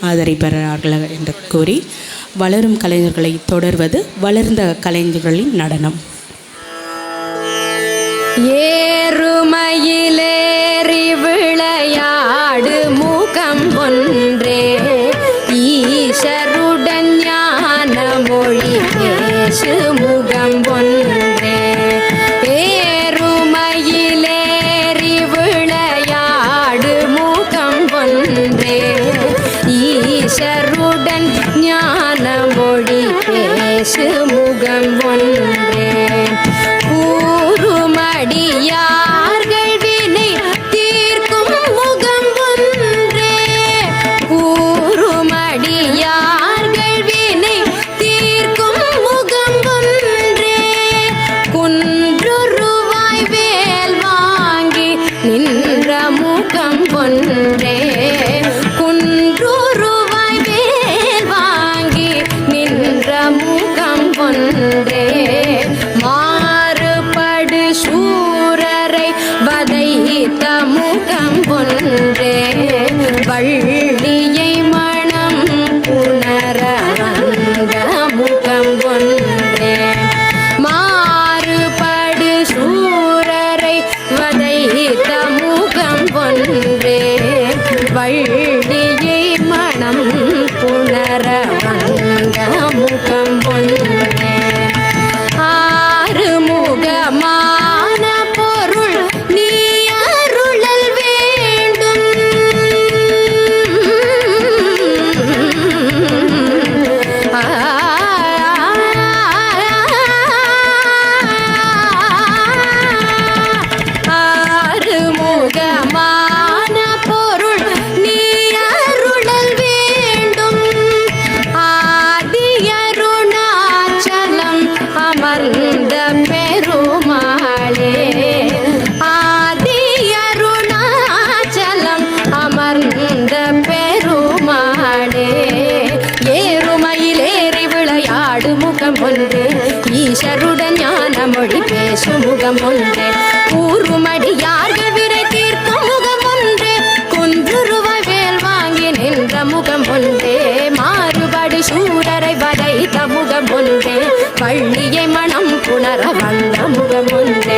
ஆதரிப்பார்கள் என்று கூறி வளரும் கலைஞர்களை தொடர்வது வளர்ந்த கலைஞர்களின் நடனம். ஏறுமயிலேறி விளையாடு முகம் ஒன்றே ஈசருடன் ஞான மொழி பேசு முகம் ஒன்றே. ஏறுமயிலேறி விளையாடு முகம் ஒன்றே ஈசருடன் ஞான மொழி பேசு முகம் ஒன்றே. கூறுமடியார்கள் வினை தீர்க்கும் முகம் ஒன்றே. கூறுமடியார்கள் வினை தீர்க்கும் முகம் ஒன்றே. குன்றுருவாய் வேல் வாங்கி நின்ற முகம் ஒன்றே. குன்றுருவாய் வேல் வாங்கி நின்ற முகம் ஒன்றே. மாறுபடு சூரரை வதைத்த முகம் ஒன்றே. வள்ளியை மனம் புணர வந்த முகம் ஒன்றே. மாறுபடு சூரரை வதைத்த முகம் ஒன்றே. வள்ளியை மனம் புணர வந்த முகம் ஒன்றே. ஆறுமுகமான பொருள் நீ அருளல் வேண்டும். ஆறுமுகமான பொருள் நீ அருளல் வேண்டும். ஆதி அருணாச்சலம் அமர்ந்த பெருமாளே. ஆதி அருணாச்சலம் அமர்ந்த பெருமாளே. ஏறுமயிலேறி விளையாடு முகம் ஒன்று ஈஸ்வருடன் ஞான மொழி பேசு முகம் ஒன்று. கூறுமடியார்கள் வினை தீர்க்கும் முகம் ஒன்று. குன்றுருவாய் வேல் வாங்கி நின்ற முகம் ஒன்றே. மாறுபடி சூரரை வதைத்த முகம் ஒன்றே. வள்ளியை மனம் புணர வந்த முகம் ஒன்றே.